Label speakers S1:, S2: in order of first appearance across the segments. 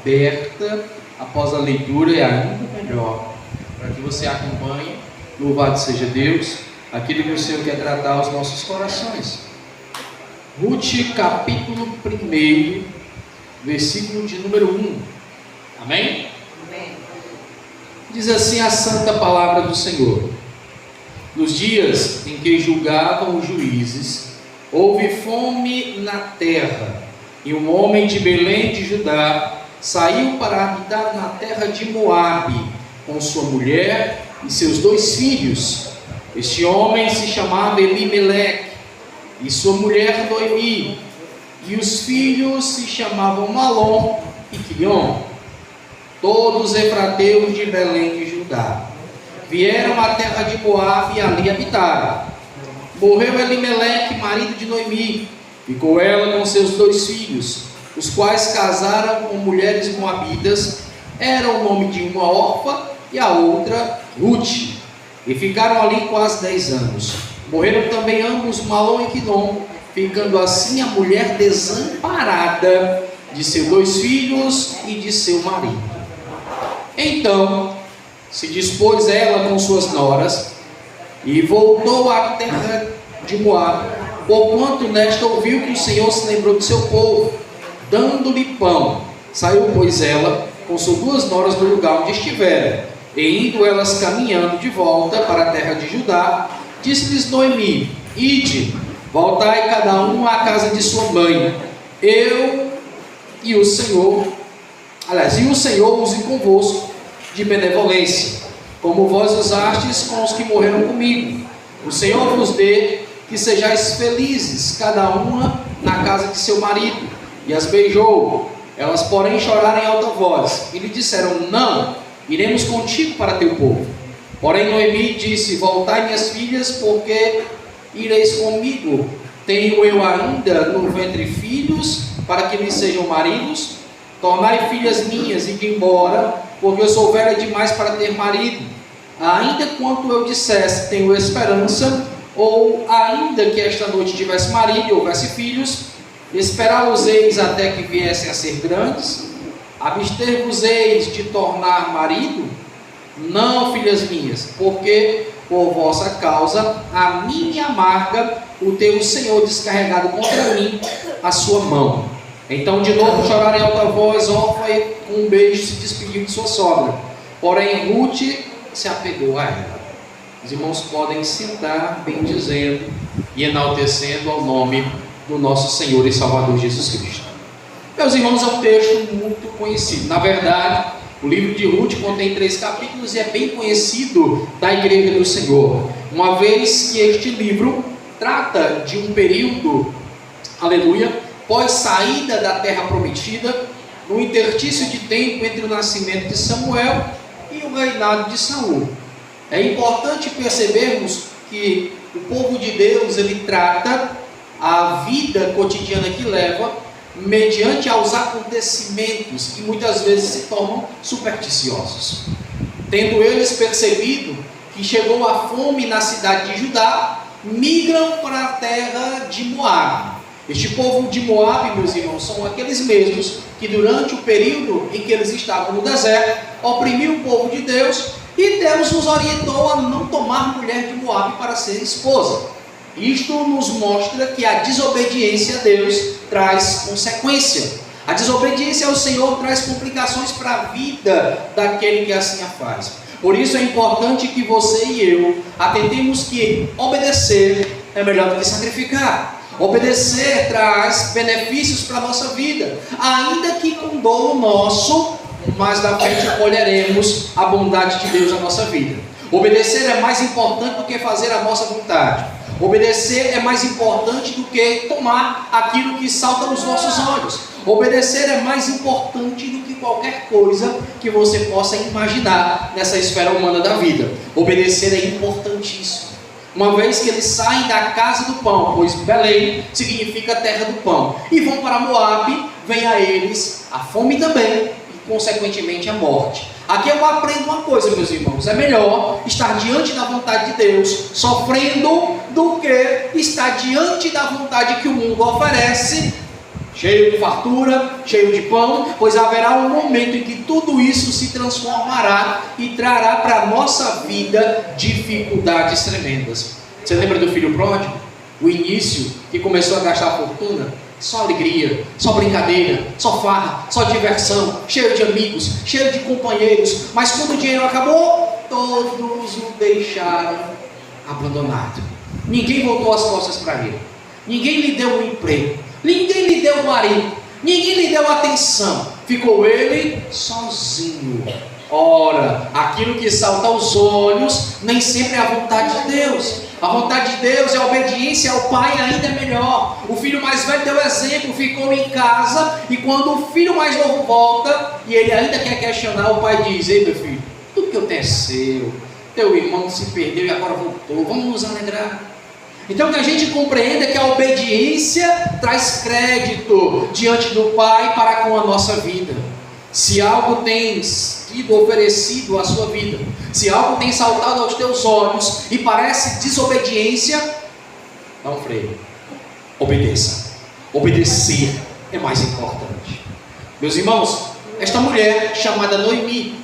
S1: aberta após a leitura é ainda melhor, para que você acompanhe, louvado seja Deus, aquilo que o Senhor quer tratar aos nossos corações. Ruth, capítulo 1, versículo de número 1. Amém?
S2: Amém.
S1: Diz assim a santa palavra do Senhor: nos dias em que julgavam os juízes, houve fome na terra, e um homem de Belém de Judá saiu para habitar na terra de Moabe, com sua mulher e seus 2 filhos. Este homem se chamava Elimeleque, e sua mulher Noemi, e os filhos se chamavam Malom e Quilion, todos efrateus de Belém de Judá. Vieram à terra de Moabe e ali habitaram. Morreu Elimeleque, marido de Noemi, ficou ela com seus 2 filhos, os quais casaram com mulheres moabitas. Era o nome de uma Orfa e a outra Ruth, e ficaram ali quase 10 anos. Morreram também ambos, Malom e Quilion, ficando assim a mulher desamparada de seus 2 filhos e de seu marido. Então se dispôs ela com suas noras e voltou à terra de Moabe, porquanto nesta ouviu que o Senhor se lembrou do seu povo, dando-lhe pão. Saiu, pois, ela com suas 2 noras do lugar onde estivera, e indo elas caminhando de volta para a terra de Judá, disse-lhes Noemi: ide, voltai cada um à casa de sua mãe. E o Senhor use convosco de benevolência, como vós usastes com os que morreram comigo. O Senhor vos dê que sejais felizes, cada uma na casa de seu marido. E as beijou. Elas, porém, choraram em alta voz, e lhe disseram: não, iremos contigo para teu povo. Porém Noemi disse: voltai, minhas filhas, porque ireis comigo. Tenho eu ainda no ventre filhos, para que me sejam maridos? Tornai filhas minhas, e de embora, porque eu sou velha demais para ter marido. Ainda quanto eu dissesse, tenho esperança, ou ainda que esta noite tivesse marido e houvesse filhos, esperá-los-eis até que viessem a ser grandes? Abster-vos-eis de tornar marido? Não, filhas minhas, porque por vossa causa a mim me amarga o ter o Senhor descarregado contra mim a sua mão. Então de novo choraram em alta voz. Orfa, com um beijo, se despediu de sua sogra. Porém Ruth se apegou a ela. Os irmãos podem sentar, bendizendo e enaltecendo ao nome do nosso Senhor e Salvador Jesus Cristo. Meus irmãos, é um texto muito conhecido. Na verdade, o livro de Ruth contém 3 capítulos e é bem conhecido da Igreja do Senhor, uma vez que este livro trata de um período, aleluia, pós saída da terra prometida, no interstício de tempo entre o nascimento de Samuel e o reinado de Saul. É importante percebermos que o povo de Deus, ele trata a vida cotidiana que leva mediante aos acontecimentos que muitas vezes se tornam supersticiosos. Tendo eles percebido que chegou a fome na cidade de Judá, migram para a terra de Moabe. Este povo de Moabe, meus irmãos, são aqueles mesmos que durante o período em que eles estavam no deserto, oprimiu o povo de Deus, e Deus nos orientou a não tomar mulher de Moabe para ser esposa. Isto nos mostra que a desobediência a Deus traz consequência. A desobediência ao Senhor traz complicações para a vida daquele que assim a faz. Por isso é importante que você e eu atentemos que obedecer é melhor do que sacrificar. Obedecer traz benefícios para a nossa vida, ainda que com dolo nosso, mais na frente colheremos a bondade de Deus na nossa vida. Obedecer é mais importante do que fazer a nossa vontade. Obedecer é mais importante do que tomar aquilo que salta nos nossos olhos. Obedecer é mais importante do que qualquer coisa que você possa imaginar nessa esfera humana da vida. Obedecer é importantíssimo. Uma vez que eles saem da casa do pão, pois Belém significa terra do pão, e vão para Moabe, vem a eles a fome também, e consequentemente a morte. Aqui eu aprendo uma coisa, meus irmãos: é melhor estar diante da vontade de Deus, sofrendo, do que estar diante da vontade que o mundo oferece, cheio de fartura, cheio de pão, pois haverá um momento em que tudo isso se transformará e trará para a nossa vida dificuldades tremendas. Você lembra do filho pródigo? O início, que começou a gastar fortuna? Só alegria, só brincadeira, só farra, só diversão, cheio de amigos, cheio de companheiros. Mas quando o dinheiro acabou, todos o deixaram abandonado. Ninguém voltou as costas para ele. Ninguém lhe deu um emprego. Ninguém lhe deu um marido. Ninguém lhe deu atenção. Ficou ele sozinho. Ora, aquilo que salta aos olhos nem sempre é a vontade de Deus. A vontade de Deus é a obediência ao pai, ainda é melhor. O filho mais velho deu exemplo, ficou em casa, e quando o filho mais novo volta e ele ainda quer questionar, o pai diz: ei, meu filho, tudo que eu tenho é seu. Teu irmão se perdeu e agora voltou, vamos nos alegrar. Então que a gente compreenda que a obediência traz crédito diante do pai para com a nossa vida. Se algo tem sido oferecido à sua vida, se algo tem saltado aos teus olhos e parece desobediência, dá um freio. Obedeça. Obedecer é mais importante. Meus irmãos, esta mulher chamada Noemi,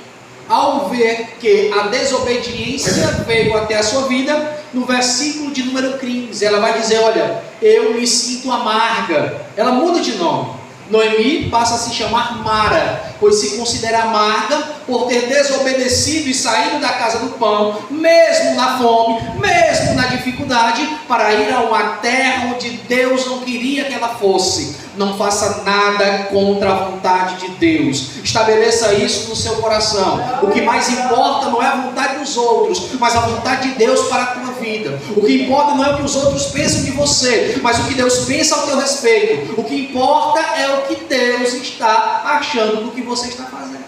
S1: ao ver que a desobediência veio até a sua vida, no versículo de número 15, ela vai dizer: olha, eu me sinto amarga. Ela muda de nome. Noemi passa a se chamar Mara, pois se considera amarga por ter desobedecido e saído da casa do pão, mesmo na fome, mesmo na dificuldade, para ir a uma terra onde Deus não queria que ela fosse. Não faça nada contra a vontade de Deus. Estabeleça isso no seu coração. O que mais importa não é a vontade dos outros, mas a vontade de Deus para a tua vida. O que importa não é o que os outros pensam de você, mas o que Deus pensa ao teu respeito. O que importa é o que Deus está achando do que você está fazendo.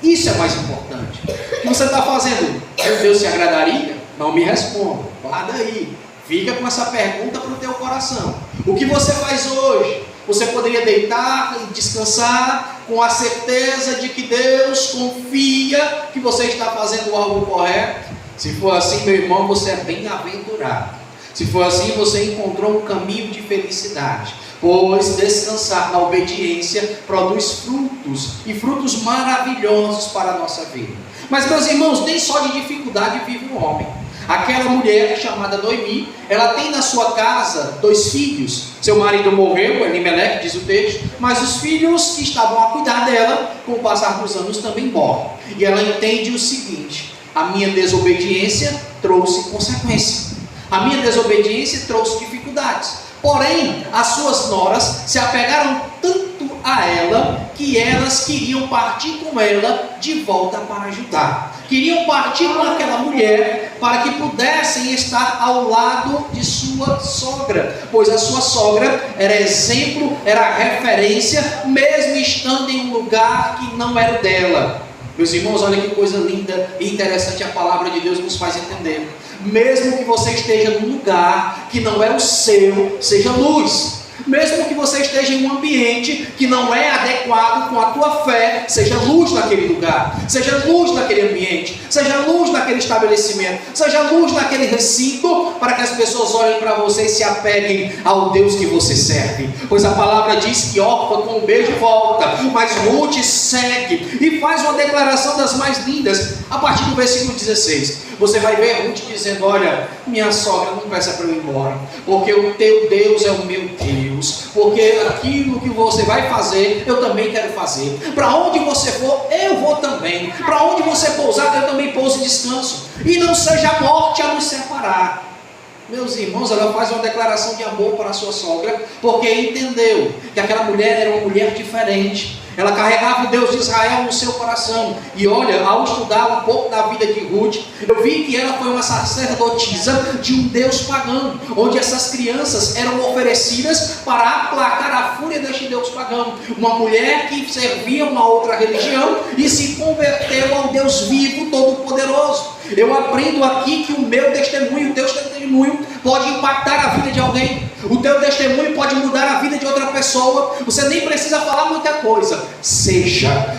S1: Isso é mais importante. O que você está fazendo? Deus se agradaria? Não me responda. Guarda aí. Fica com essa pergunta para o teu coração. O que você faz hoje? Você poderia deitar e descansar com a certeza de que Deus confia que você está fazendo algo correto? Se for assim, meu irmão, você é bem-aventurado. Se for assim, você encontrou um caminho de felicidade. Pois descansar na obediência produz frutos, e frutos maravilhosos para a nossa vida. Mas, meus irmãos, nem só de dificuldade vive o homem. Aquela mulher chamada Noemi, ela tem na sua casa 2 filhos. Seu marido morreu, Elimeleque, diz o texto, mas os filhos que estavam a cuidar dela, com o passar dos anos, também morrem. E ela entende o seguinte: a minha desobediência trouxe consequência. A minha desobediência trouxe dificuldades. Porém, as suas noras se apegaram tanto a ela que elas queriam partir com ela de volta para Judá. Queriam partir com aquela mulher para que pudessem estar ao lado de sua sogra, pois a sua sogra era exemplo, era referência, mesmo estando em um lugar que não era dela. Meus irmãos, olha que coisa linda e interessante a palavra de Deus nos faz entender. Mesmo que você esteja num lugar que não é o seu, seja luz. Mesmo que você esteja em um ambiente que não é adequado com a tua fé, seja luz naquele lugar, seja luz naquele ambiente, seja luz naquele estabelecimento, seja luz naquele recinto, para que as pessoas olhem para você e se apeguem ao Deus que você serve. Pois a palavra diz que Orfa com um beijo volta, mas Ruth segue e faz uma declaração das mais lindas, a partir do versículo 16. Você vai ver Ruth dizendo: olha, minha sogra não peça para eu ir embora, porque o teu Deus é o meu Deus, porque aquilo que você vai fazer, eu também quero fazer. Para onde você for, eu vou também. Para onde você pousar, eu também pouso e descanso. E não seja a morte a nos separar. Meus irmãos, ela faz uma declaração de amor para a sua sogra, porque entendeu que aquela mulher era uma mulher diferente. Ela carregava o Deus de Israel no seu coração. E olha, ao estudar um pouco da vida de Ruth, eu vi que ela foi uma sacerdotisa de um Deus pagão, onde essas crianças eram oferecidas para aplacar a fúria deste Deus pagão. Uma mulher que servia uma outra religião e se converteu ao Deus vivo, todo-poderoso. Eu aprendo aqui que o meu testemunho, o teu testemunho, pode impactar a vida de alguém. O teu testemunho pode mudar a vida de outra pessoa. Você nem precisa falar muita coisa. Seja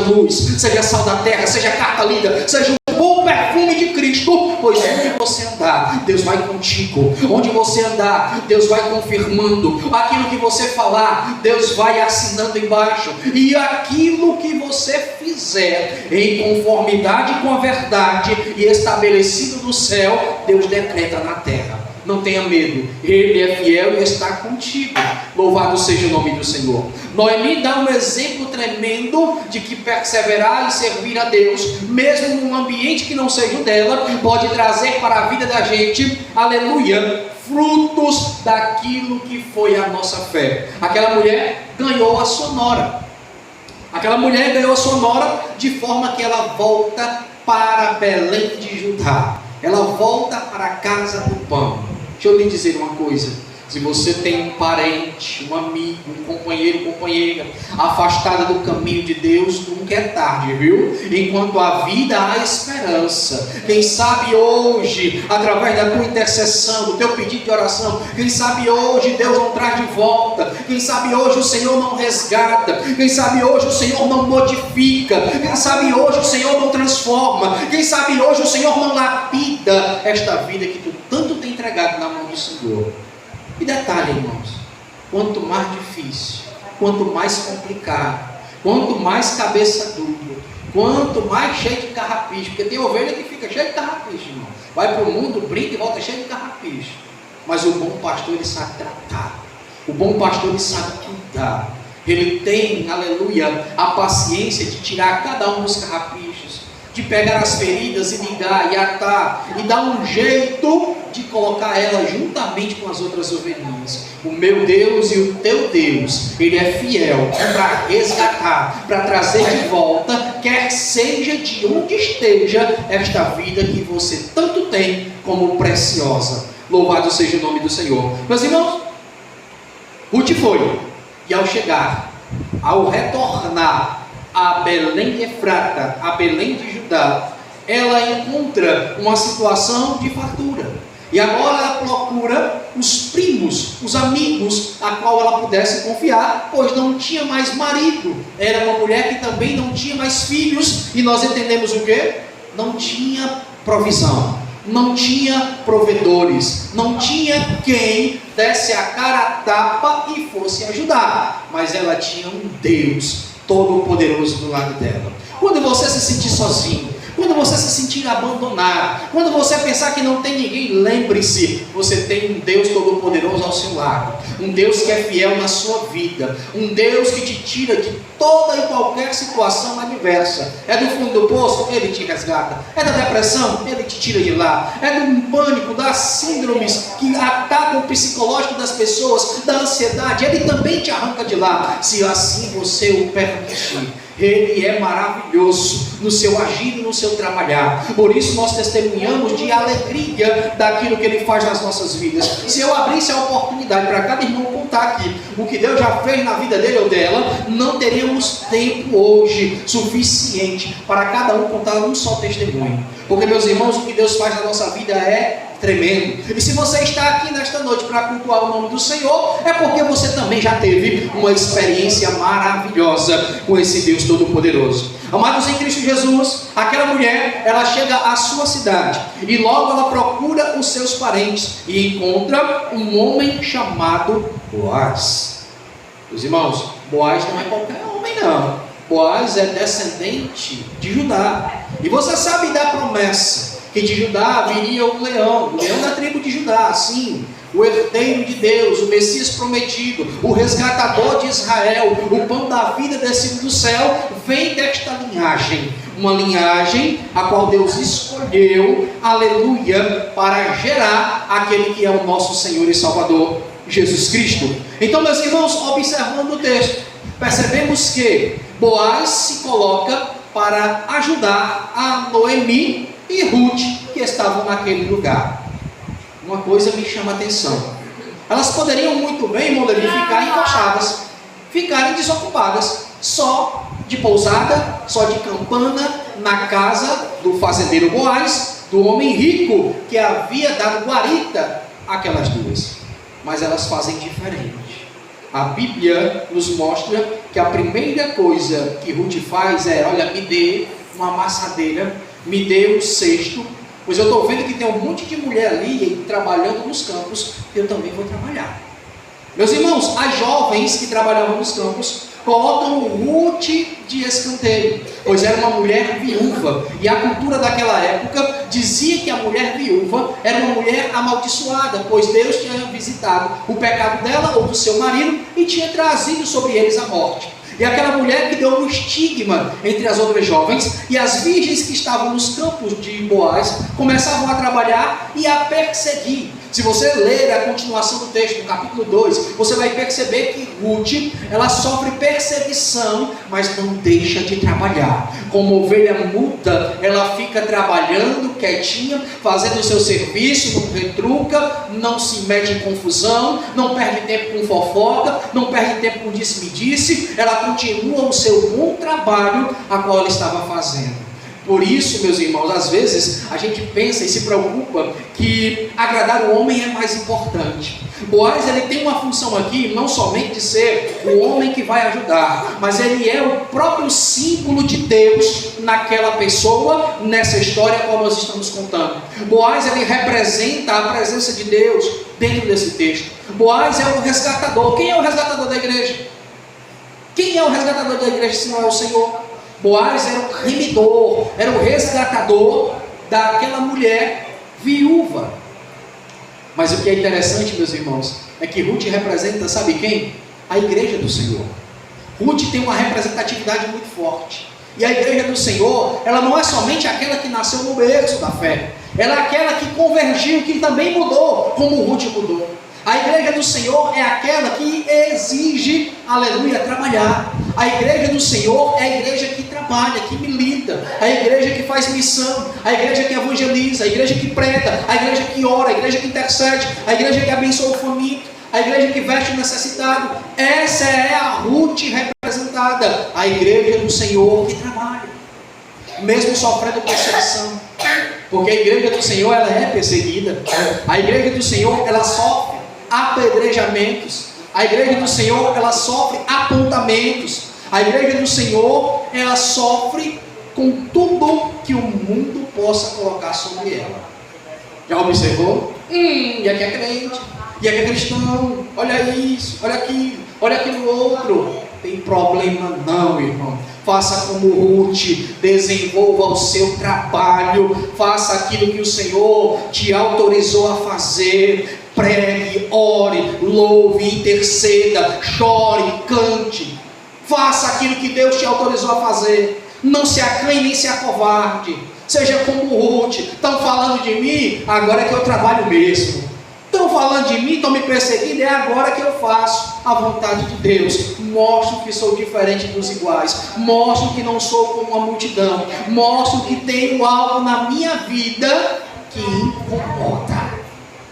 S1: luz, seja sal da terra, seja carta lida, seja um bom perfume de Cristo, pois onde você andar, Deus vai contigo. Onde você andar, Deus vai confirmando. Aquilo que você falar, Deus vai assinando embaixo. E aquilo que você fizer em conformidade com a verdade e estabelecido no céu, Deus decreta na terra. Não tenha medo, Ele é fiel e está contigo. Louvado seja o nome do Senhor. Noemi dá um exemplo tremendo de que perseverar e servir a Deus, mesmo num ambiente que não seja o dela, pode trazer para a vida da gente, aleluia, frutos daquilo que foi a nossa fé. Aquela mulher ganhou a sua nora. Aquela mulher ganhou a sua nora de forma que ela volta para Belém de Judá. Ela volta para a casa do pão. Deixa eu lhe dizer uma coisa: se você tem um parente, um amigo, um companheiro, companheira afastada do caminho de Deus, nunca é tarde, viu? Enquanto há vida, há esperança. Quem sabe hoje, através da tua intercessão, do teu pedido de oração, quem sabe hoje Deus não traz de volta, quem sabe hoje o Senhor não resgata, quem sabe hoje o Senhor não modifica, quem sabe hoje o Senhor não transforma, quem sabe hoje o Senhor não lapida esta vida que tu tanto tem entregado na mão do Senhor. E detalhe, irmãos, quanto mais difícil, quanto mais complicado, quanto mais cabeça dura, quanto mais cheio de carrapicho, porque tem ovelha que fica cheia de carrapicho, irmão. Vai para o mundo, brinca e volta cheio de carrapicho. Mas o bom pastor, ele sabe tratar. O bom pastor, ele sabe cuidar. Ele tem, aleluia, a paciência de tirar cada um dos carrapichos, de pegar as feridas e ligar e atar, e dar um jeito de colocar ela juntamente com as outras ovelhinhas. O meu Deus e o teu Deus, Ele é fiel para resgatar, para trazer de volta, quer seja de onde esteja esta vida que você tanto tem como preciosa. Louvado seja o nome do Senhor. Meus irmãos, Ruth foi, e ao chegar, ao retornar a Belém de Efrata, a Belém de Judá, ela encontra uma situação de fartura. E agora ela procura os primos, os amigos, a qual ela pudesse confiar, pois não tinha mais marido. Era uma mulher que também não tinha mais filhos. E nós entendemos o quê? Não tinha provisão, não tinha provedores, não tinha quem desse a cara a tapa e fosse ajudar. Mas ela tinha um Deus Todo-Poderoso do lado dela. Quando você se sentir sozinho, quando você se sentir abandonado, quando você pensar que não tem ninguém, lembre-se, você tem um Deus Todo-Poderoso ao seu lado, um Deus que é fiel na sua vida, um Deus que te tira de toda e qualquer situação adversa. É do fundo do poço, Ele te resgata. É da depressão, Ele te tira de lá. É do pânico, das síndromes que atacam o psicológico das pessoas, da ansiedade, Ele também te arranca de lá, se assim você o permitir. Ele é maravilhoso no seu agir e no seu trabalhar. Por isso nós testemunhamos de alegria daquilo que Ele faz nas nossas vidas. Se eu abrisse a oportunidade para cada irmão contar aqui o que Deus já fez na vida dele ou dela, não teríamos tempo hoje suficiente para cada um contar um só testemunho. Porque, meus irmãos, o que Deus faz na nossa vida é tremendo. E se você está aqui nesta noite para cultuar o nome do Senhor, é porque você também já teve uma experiência maravilhosa com esse Deus Todo-Poderoso. Amados em Cristo Jesus, aquela mulher, ela chega à sua cidade e logo ela procura os seus parentes e encontra um homem chamado Boaz. Meus irmãos, Boaz não é qualquer homem não. Boaz é descendente de Judá. E você sabe da promessa que de Judá viria o leão da tribo de Judá, sim, o herdeiro de Deus, o Messias prometido, o resgatador de Israel, o pão da vida descido do céu, vem desta linhagem, uma linhagem a qual Deus escolheu, aleluia, para gerar aquele que é o nosso Senhor e Salvador, Jesus Cristo. Então, meus irmãos, observando o texto, percebemos que Boaz se coloca para ajudar a Noemi e Ruth, que estavam naquele lugar. Uma coisa me chama a atenção: elas poderiam muito bem, irmão Levi, ficar encostadas, ficarem desocupadas, só de pousada, só de campana, na casa do fazendeiro Boaz, do homem rico que havia dado guarita àquelas duas. Mas elas fazem diferente. A Bíblia nos mostra que a primeira coisa que Ruth faz é: olha, me dê uma amassadeira, me dê um cesto, pois eu estou vendo que tem um monte de mulher ali trabalhando nos campos, eu também vou trabalhar. Meus irmãos, as jovens que trabalhavam nos campos colocam Ruth de escanteio, pois era uma mulher viúva, e a cultura daquela época dizia que a mulher viúva era uma mulher amaldiçoada, pois Deus tinha visitado o pecado dela ou do seu marido e tinha trazido sobre eles a morte. E aquela mulher que deu um estigma entre as outras jovens, e as virgens que estavam nos campos de Boaz começavam a trabalhar e a perseguir. Se você ler a continuação do texto, no capítulo 2, você vai perceber que Ruth, ela sofre perseguição, mas não deixa de trabalhar. Como ovelha muda, ela fica trabalhando quietinha, fazendo o seu serviço, não retruca, não se mete em confusão, não perde tempo com fofoca, não perde tempo com disse-me-disse, ela continua o seu bom trabalho a qual ela estava fazendo. Por isso, meus irmãos, às vezes a gente pensa e se preocupa que agradar o homem é mais importante. Boaz, ele tem uma função aqui, não somente de ser o homem que vai ajudar, mas ele é o próprio símbolo de Deus naquela pessoa, nessa história como nós estamos contando. Boaz, ele representa a presença de Deus dentro desse texto. Boaz é o resgatador. Quem é o resgatador da igreja? Quem é o resgatador da igreja se não é o Senhor? Boaz era o remidor, era o resgatador daquela mulher viúva. Mas o que é interessante, meus irmãos, é que Ruth representa, sabe quem? A igreja do Senhor. Ruth tem uma representatividade muito forte. E a igreja do Senhor, ela não é somente aquela que nasceu no berço da fé. Ela é aquela que convergiu, que também mudou, como Ruth mudou. A igreja do Senhor é aquela que exige, aleluia, trabalhar. A igreja do Senhor é a igreja que trabalha, que milita, a igreja que faz missão, a igreja que evangeliza, a igreja que prega, a igreja que ora, a igreja que intercede, a igreja que abençoa o faminto, a igreja que veste o necessitado. Essa é a Ruth representada, a igreja do Senhor que trabalha, mesmo sofrendo perseguição, porque a igreja do Senhor, ela é perseguida. A igreja do Senhor, ela sofre apedrejamentos. A igreja do Senhor, ela sofre apontamentos. A igreja do Senhor, ela sofre com tudo que o mundo possa colocar sobre ela. Já observou? E aqui é crente, e aqui é cristão, olha isso, olha aquilo, olha aquilo outro. Tem problema não, irmão. Faça como Ruth, desenvolva o seu trabalho, faça aquilo que o Senhor te autorizou a fazer. Pregue, ore, louve, interceda, chore, cante. Faça aquilo que Deus te autorizou a fazer. Não se acanhe nem se acovarde. Seja como Ruth. Estão falando de mim? Agora é que eu trabalho mesmo. Estão falando de mim, estão me perseguindo? É agora que eu faço a vontade de Deus. Mostro que sou diferente dos iguais. Mostro que não sou como a multidão. Mostro que tenho algo na minha vida que incomoda.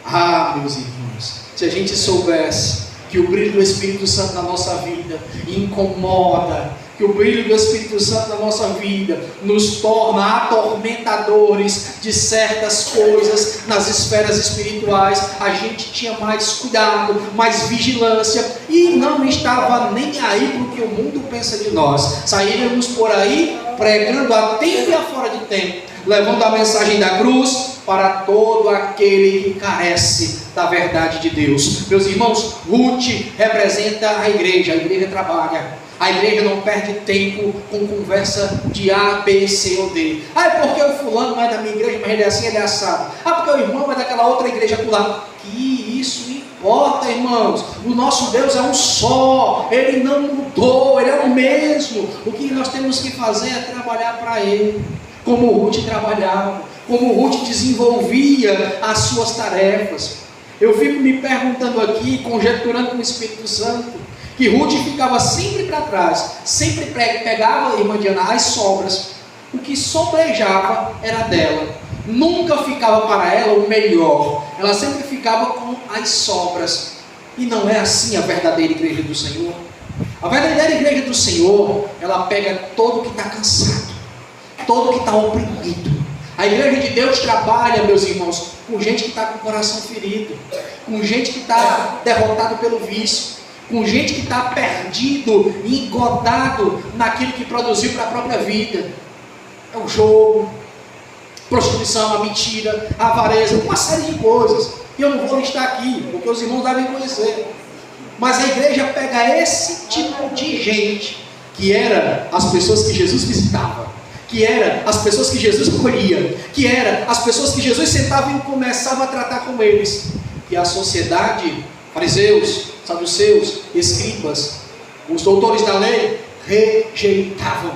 S1: Ah, meus irmãos, se a gente soubesse que o brilho do Espírito Santo na nossa vida incomoda, que o brilho do Espírito Santo na nossa vida nos torna atormentadores de certas coisas nas esferas espirituais, a gente tinha mais cuidado, mais vigilância e não estava nem aí para o que o mundo pensa de nós. Saímos por aí pregando a tempo e a fora de tempo, levando a mensagem da cruz para todo aquele que carece da verdade de Deus. Meus irmãos, Ruth representa a igreja trabalha. A igreja não perde tempo com conversa de A, B, C ou D. Ah, é porque o fulano não é da minha igreja, mas ele é assim, ele é assado. Ah, porque o irmão é daquela outra igreja do lado. Que isso importa, irmãos. O nosso Deus é um só. Ele não mudou, Ele é o mesmo. O que nós temos que fazer é trabalhar para Ele. Como Ruth trabalhava, como Ruth desenvolvia as suas tarefas. Eu fico me perguntando aqui, conjecturando com o Espírito Santo, que Ruth ficava sempre para trás, sempre pegava, irmã Diana, as sobras. O que sobrejava era dela. Nunca ficava para ela o melhor. Ela sempre ficava com as sobras. E não é assim a verdadeira igreja do Senhor. A verdadeira igreja do Senhor, ela pega todo que está cansado, todo que está oprimido. A igreja de Deus trabalha, meus irmãos, com gente que está com o coração ferido, com gente que está derrotado pelo vício, com gente que está perdido, engodado naquilo que produziu para a própria vida. É o jogo, prostituição, a mentira, a avareza, uma série de coisas. E eu não vou listar aqui, porque os irmãos devem conhecer. Mas a igreja pega esse tipo de gente, que era as pessoas que Jesus visitava, que era as pessoas que Jesus acolhia, que era as pessoas que Jesus sentava e começava a tratar com eles. E a sociedade, fariseus, saduceus, escribas, os doutores da lei, rejeitavam.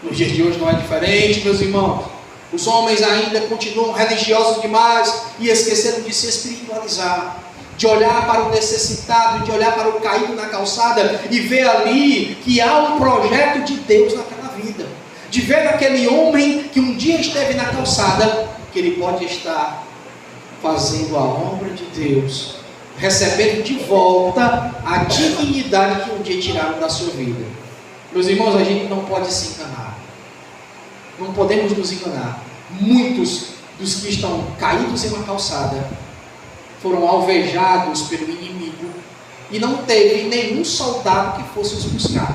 S1: Nos dias de hoje não é diferente, meus irmãos. Os homens ainda continuam religiosos demais e esqueceram de se espiritualizar, de olhar para o necessitado, de olhar para o caído na calçada e ver ali que há um projeto de Deus naquela vida, de ver aquele homem que um dia esteve na calçada, que ele pode estar fazendo a obra de Deus, recebendo de volta a dignidade que um dia tiraram da sua vida. Meus irmãos, a gente não pode se enganar. Não podemos nos enganar. Muitos dos que estão caídos em uma calçada foram alvejados pelo inimigo e não teve nenhum soldado que fosse os buscar.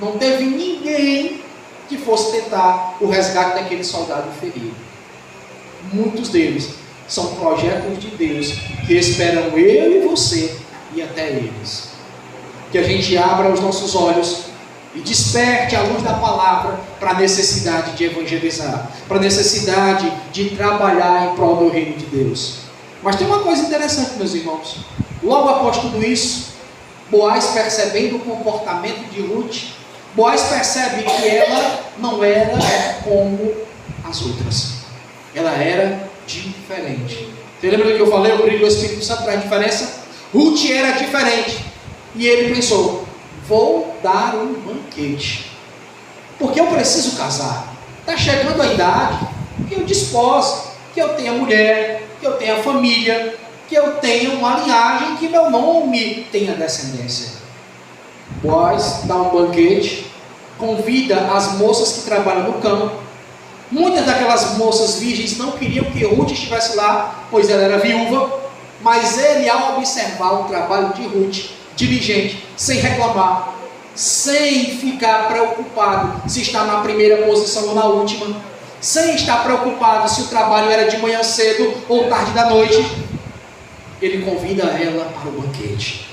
S1: Não teve ninguém que fosse tentar o resgate daquele soldado ferido. Muitos deles são projetos de Deus que esperam eu e você e até eles. Que a gente abra os nossos olhos e desperte a luz da palavra para a necessidade de evangelizar, para a necessidade de trabalhar em prol do reino de Deus. Mas tem uma coisa interessante, meus irmãos. Logo após tudo isso, Boaz, percebendo o comportamento de Ruth, Boaz percebe que ela não era como as outras. Ela era diferente. Você lembra do que eu falei? O brilho do Espírito Santo traz diferença? Ruth era diferente. E ele pensou: vou dar um banquete, porque eu preciso casar. Está chegando a idade que eu despose, que eu tenha mulher, que eu tenha família, que eu tenha uma linhagem, que meu nome tenha descendência. Boaz dá um banquete, convida as moças que trabalham no campo. Muitas daquelas moças virgens não queriam que Ruth estivesse lá, pois ela era viúva, mas ele, ao observar o trabalho de Ruth, diligente, sem reclamar, sem ficar preocupado se está na primeira posição ou na última, sem estar preocupado se o trabalho era de manhã cedo ou tarde da noite, ele convida ela para o banquete.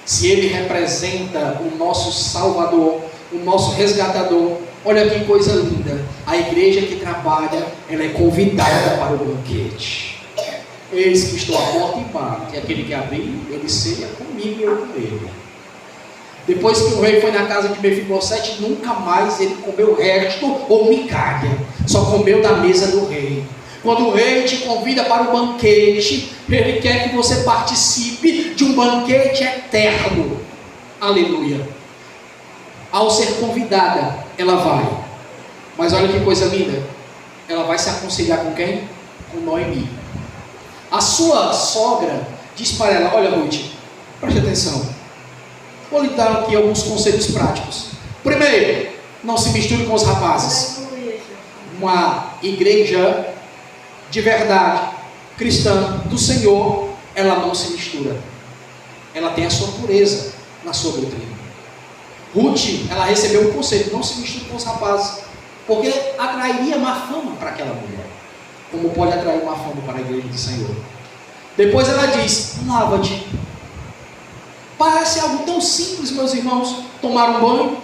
S1: Se ele representa o nosso Salvador, o nosso resgatador, olha que coisa linda, a igreja que trabalha, ela é convidada para o banquete. Eis que estou à porta e bato, e aquele que abrir, ele ceia comigo e eu com ele. Depois que o rei foi na casa de Mefibosete, nunca mais ele comeu resto ou migalha, só comeu da mesa do rei. Quando o rei te convida para o banquete, ele quer que você participe de um banquete eterno. Aleluia. Ao ser convidada, ela vai. Mas olha que coisa linda, ela vai se aconselhar com quem? Com Noemi. A sua sogra diz para ela: olha, Ruth, preste atenção, vou lhe dar aqui alguns conselhos práticos. Primeiro, não se misture com os rapazes. Uma igreja de verdade, cristã, do Senhor, ela não se mistura. Ela tem a sua pureza na sua doutrina. Ruth, ela recebeu um conselho: não se misture com os rapazes, porque atrairia má fama para aquela mulher, como pode atrair má fama para a igreja do Senhor. Depois ela diz: lava-te. Parece algo tão simples, meus irmãos, tomar um banho,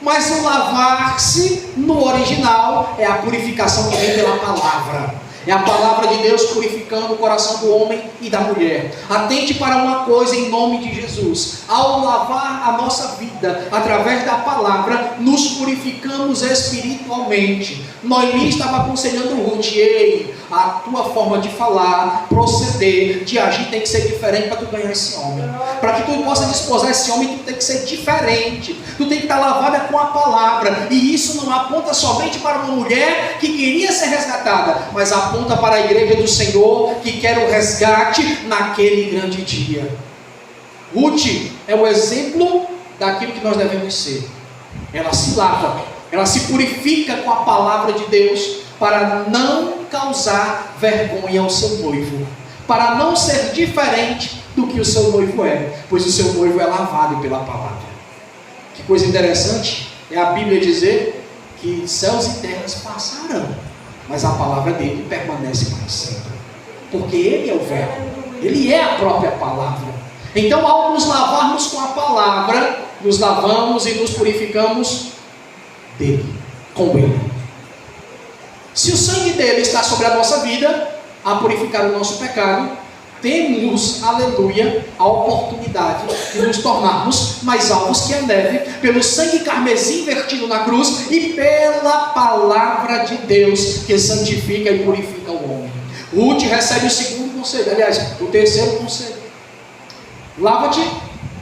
S1: mas o lavar-se no original é a purificação que vem pela palavra. É a palavra de Deus purificando o coração do homem e da mulher. Atente para uma coisa em nome de Jesus: ao lavar a nossa vida através da palavra, nos purificamos espiritualmente. Noemi estava aconselhando Ruth: ei, a tua forma de falar, proceder, de agir tem que ser diferente para tu ganhar esse homem. Para que tu possa desposar esse homem, tu tem que ser diferente. Tu tem que estar lavada com a palavra. E isso não aponta somente para uma mulher que queria ser resgatada, mas aponta para a igreja do Senhor que quer o resgate naquele grande dia. Ruth é o exemplo daquilo que nós devemos ser. Ela se lava, ela se purifica com a palavra de Deus para não causar vergonha ao seu noivo, para não ser diferente do que o seu noivo é, pois o seu noivo é lavado pela palavra. Que coisa interessante é a Bíblia dizer que céus e terras passarão,
S2: mas a palavra dele permanece para sempre, porque ele é o verbo, ele é a própria palavra. Então, ao nos lavarmos com a palavra, nos lavamos e nos purificamos dele, com ele. Se o sangue dele está sobre a nossa vida, a purificar o nosso pecado, temos, aleluia, a oportunidade de nos tornarmos mais alvos que a neve, pelo sangue carmesim vertido na cruz e pela palavra de Deus que santifica e purifica o homem. Ruth recebe o segundo conselho, aliás, o terceiro conselho. Lava-te.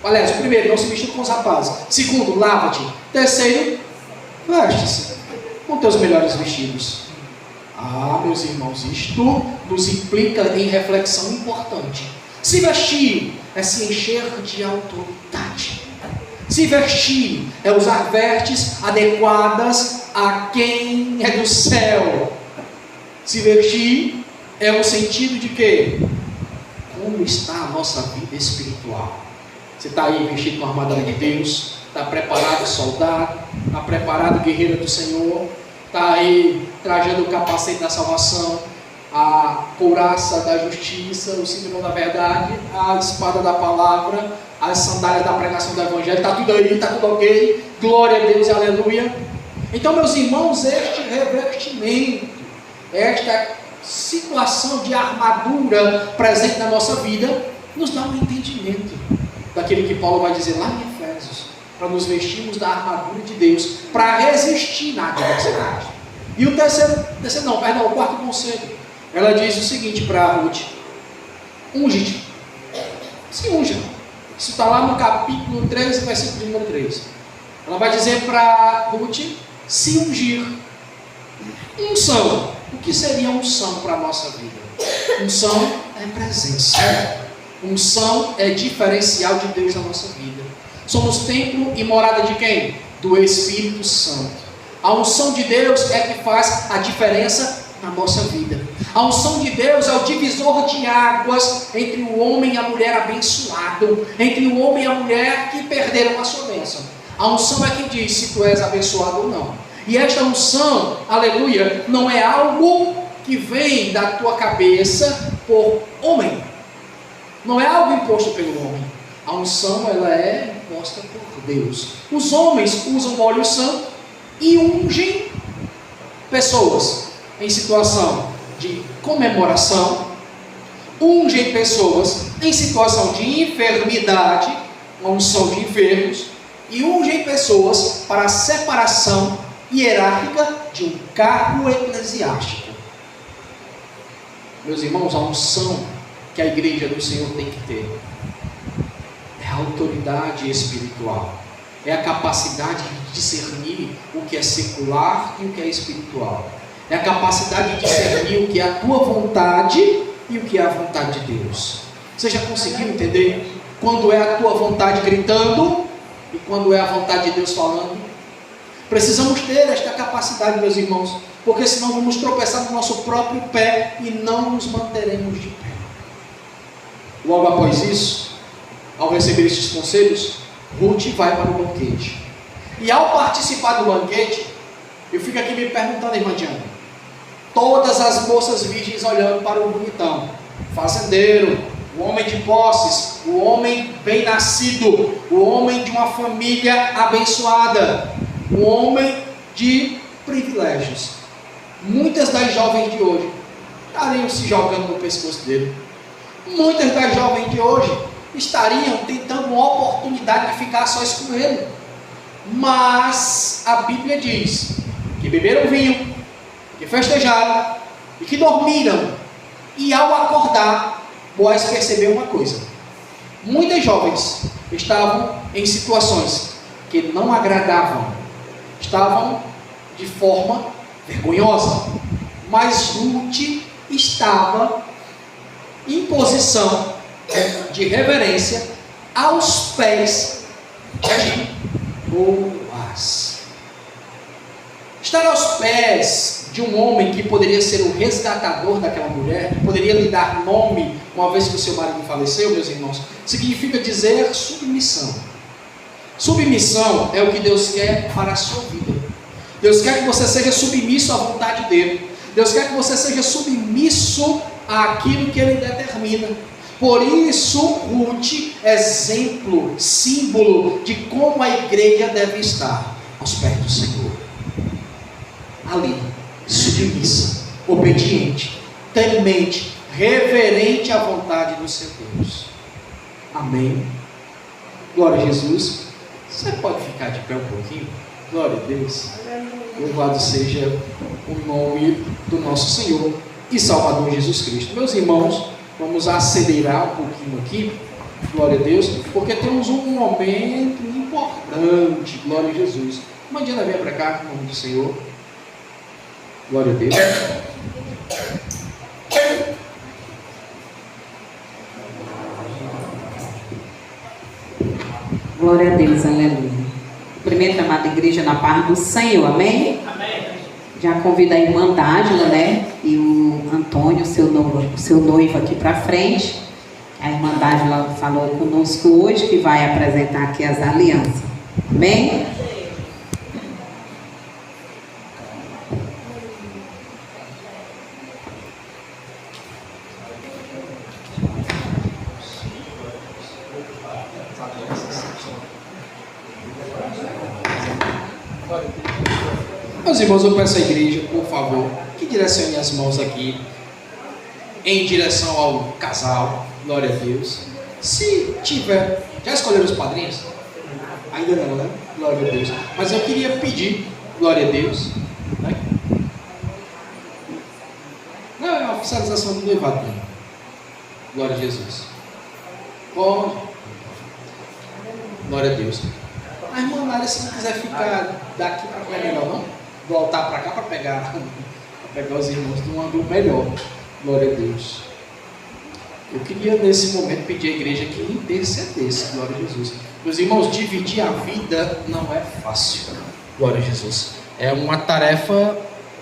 S2: Aliás, o primeiro, não se misture com os rapazes. Segundo, lava-te. Terceiro, veste-se com teus melhores vestidos. Ah, meus irmãos, isto nos implica em reflexão importante. Se vestir é se encher de autoridade. Se vestir é usar vestes adequadas a quem é do céu. Se vestir é o sentido de quê? Como está a nossa vida espiritual? Você está aí vestido com a armadura de Deus? Está preparado, soldado? Está preparado, guerreiro do Senhor? Está aí trajando o capacete da salvação, a couraça da justiça, o cinturão da verdade, a espada da palavra, as sandálias da pregação do evangelho? Está tudo aí, está tudo ok? Glória a Deus e aleluia. Então, meus irmãos, este revestimento, esta situação de armadura presente na nossa vida, nos dá um entendimento daquilo que Paulo vai dizer lá em Efésios, para nos vestirmos da armadura de Deus, para resistir na adversidade. E o o quarto conselho, ela diz o seguinte para Ruth: unge-te, se unja. Isso está lá no capítulo 13, versículo número 3. Ela vai dizer para Ruth se ungir. Unção. O que seria unção para a nossa vida? Unção é presença. Unção é diferencial de Deus na nossa vida. Somos templo e morada de quem? Do Espírito Santo. A unção de Deus é que faz a diferença na nossa vida. A unção de Deus é o divisor de águas entre o homem e a mulher abençoado, entre o homem e a mulher que perderam a sua bênção. A unção é que diz se tu és abençoado ou não. E esta unção, aleluia, não é algo que vem da tua cabeça por homem. Não é algo imposto pelo homem. A unção, ela é imposta por Deus. Os homens usam óleo santo e ungem pessoas em situação de comemoração, ungem pessoas em situação de enfermidade, uma unção de enfermos, e ungem pessoas para a separação hierárquica de um cargo eclesiástico. Meus irmãos, a unção que a igreja do Senhor tem que ter é a autoridade espiritual, é a capacidade de discernir o que é secular e o que é espiritual, é a capacidade de discernir o que é a tua vontade e o que é a vontade de Deus. Você já conseguiu entender quando é a tua vontade gritando e quando é a vontade de Deus falando? Precisamos ter esta capacidade, meus irmãos, porque senão vamos tropeçar no nosso próprio pé e não nos manteremos de pé. Logo após isso, ao receber estes conselhos, Ruth vai para o banquete. E ao participar do banquete, eu fico aqui me perguntando, irmã Diana, todas as moças virgens olhando para o bonitão, fazendeiro, o homem de posses, o homem bem nascido, o homem de uma família abençoada, um homem de privilégios. Muitas das jovens de hoje estariam se jogando no pescoço dele. Muitas das jovens de hoje estariam tentando uma oportunidade de ficar sós com ele. Mas a Bíblia diz que beberam vinho, que festejaram e que dormiram. E ao acordar, Boaz percebeu uma coisa: muitas jovens estavam em situações que não agradavam, estavam de forma vergonhosa, mas Ruth estava em posição de reverência aos pés de Boaz. Estar aos pés de um homem que poderia ser o resgatador daquela mulher, que poderia lhe dar nome uma vez que o seu marido faleceu, meus irmãos, significa dizer submissão. Submissão é o que Deus quer para a sua vida. Deus quer que você seja submisso à vontade dele. Deus quer que você seja submisso àquilo que Ele determina. Por isso, Ruth, exemplo, símbolo de como a igreja deve estar aos pés do Senhor. Ali, submissa, obediente, temente, reverente à vontade do seu Deus. Amém. Glória a Jesus. Você pode ficar de pé um pouquinho? Glória a Deus. Louvado seja o nome do nosso Senhor e Salvador Jesus Cristo. Meus irmãos, vamos acelerar um pouquinho aqui, glória a Deus, porque temos um momento importante, glória a Jesus. Mandina, venha para cá, em nome do Senhor. Glória a Deus.
S3: Glória a Deus, aleluia. Primeiro, amada igreja, na paz do Senhor, amém?
S1: Amém.
S3: Já convido a irmã Dágila, né? E o Antônio, seu noivo aqui para frente. A irmã Dágila falou conosco hoje que vai apresentar aqui as alianças. Amém?
S2: Meus irmãos, eu peço à igreja, por favor, que direcione as mãos aqui em direção ao casal. Glória a Deus. Se tiver, já escolheram os padrinhos? Ainda não, né? Glória a Deus. Mas eu queria pedir, glória a Deus, né? Não, é uma oficialização do noivado, né? Glória a Jesus. Pode. Glória a Deus. A irmã Nária, se não quiser ficar daqui para cá, é melhor não? Voltar para cá para pegar os irmãos de um ângulo melhor. Glória a Deus. Eu queria nesse momento pedir à igreja que intercedesse. Glória a Jesus. Meus irmãos, dividir a vida não é fácil. Glória a Jesus. É uma tarefa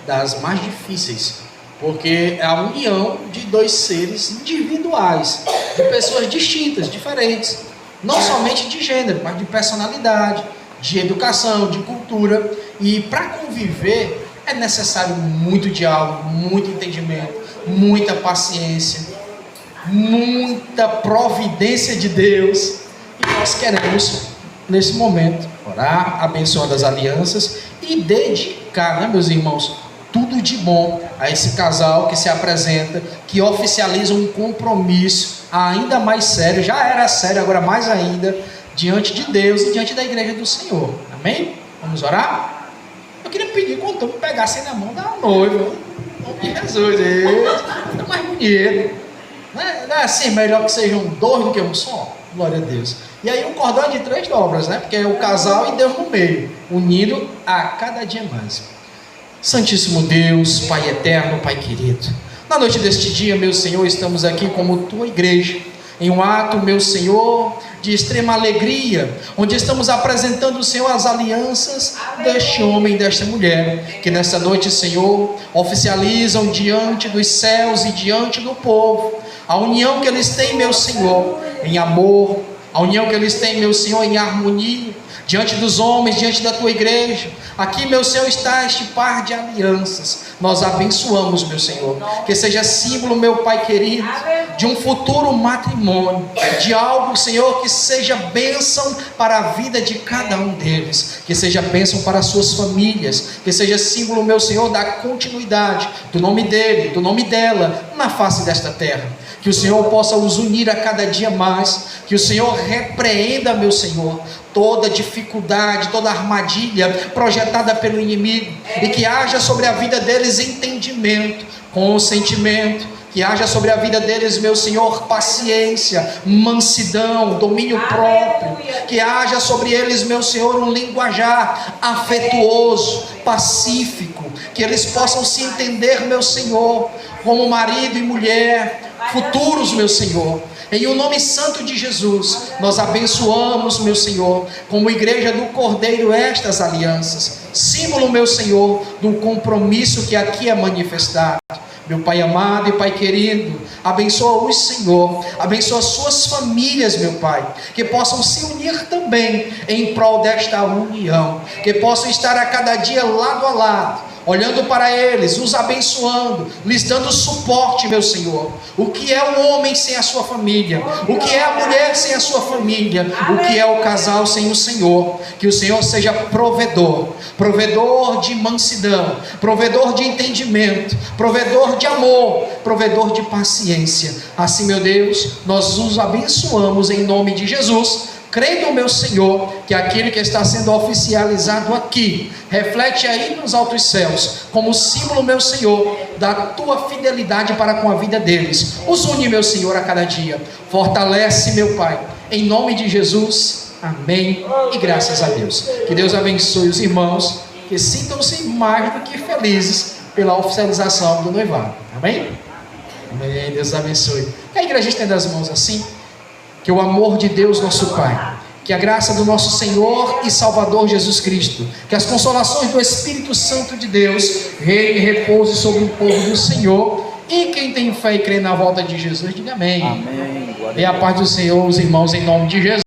S2: das mais difíceis, porque é a união de dois seres individuais, de pessoas distintas, diferentes, não somente de gênero, mas de personalidade, de educação, de cultura. E para conviver é necessário muito diálogo, muito entendimento, muita paciência, muita providência de Deus. E nós queremos, nesse momento, orar, abençoando as alianças e dedicar, né, meus irmãos, tudo de bom a esse casal que se apresenta, que oficializa um compromisso ainda mais sério, já era sério, agora mais ainda, diante de Deus e diante da igreja do Senhor. Amém? Vamos orar? Eu queria pedir que o Antônio pegasse na mão da noiva, em nome de Jesus, é mais bonito. Não é assim, melhor que sejam dois do que um só? Glória a Deus. E aí o cordão é de 3 dobras, né? Porque é o casal e Deus no meio, unindo a cada dia mais. Santíssimo Deus, Pai eterno, Pai querido, na noite deste dia, meu Senhor, estamos aqui como tua igreja, em um ato, meu Senhor, de extrema alegria, onde estamos apresentando, Senhor, as alianças deste homem e desta mulher, que nesta noite, Senhor, oficializam diante dos céus e diante do povo, a união que eles têm, meu Senhor, em amor, a união que eles têm, meu Senhor, em harmonia, diante dos homens, diante da tua igreja. Aqui, meu Senhor, está este par de alianças. Nós abençoamos, meu Senhor, que seja símbolo, meu Pai querido, de um futuro matrimônio, de algo, Senhor, que seja bênção para a vida de cada um deles, que seja bênção para as suas famílias, que seja símbolo, meu Senhor, da continuidade do nome dele, do nome dela, na face desta terra. Que o Senhor possa os unir a cada dia mais, que o Senhor repreenda, meu Senhor, toda dificuldade, toda armadilha projetada pelo inimigo, e que haja sobre a vida deles entendimento, consentimento, que haja sobre a vida deles, meu Senhor, paciência, mansidão, domínio próprio, que haja sobre eles, meu Senhor, um linguajar afetuoso, pacífico, que eles possam se entender, meu Senhor, como marido e mulher, futuros, meu Senhor. Em o nome santo de Jesus, nós abençoamos, meu Senhor, como igreja do Cordeiro, estas alianças, símbolo, meu Senhor, do compromisso que aqui é manifestado. Meu Pai amado e Pai querido, abençoa-os, Senhor, abençoa suas famílias, meu Pai, que possam se unir também em prol desta união, que possam estar a cada dia lado a lado, olhando para eles, os abençoando, lhes dando suporte, meu Senhor. O que é o homem sem a sua família? O que é a mulher sem a sua família? O que é o casal sem o Senhor? Que o Senhor seja provedor, provedor de mansidão, provedor de entendimento, provedor de amor, provedor de paciência. Assim, meu Deus, nós os abençoamos em nome de Jesus, crendo, meu Senhor, que aquilo que está sendo oficializado aqui reflete aí nos altos céus, como símbolo, meu Senhor, da tua fidelidade para com a vida deles. Os une, meu Senhor, a cada dia. Fortalece, meu Pai, em nome de Jesus. Amém e graças a Deus. Que Deus abençoe os irmãos, que sintam-se mais do que felizes pela oficialização do noivado. Amém? Amém. Deus abençoe. Que a igreja estenda as mãos assim. Que o amor de Deus, nosso Pai, que a graça do nosso Senhor e Salvador Jesus Cristo, que as consolações do Espírito Santo de Deus reine e repouse sobre o povo do Senhor. E quem tem fé e crê na volta de Jesus, diga amém. Amém. E a paz do Senhor, os irmãos, em nome de Jesus.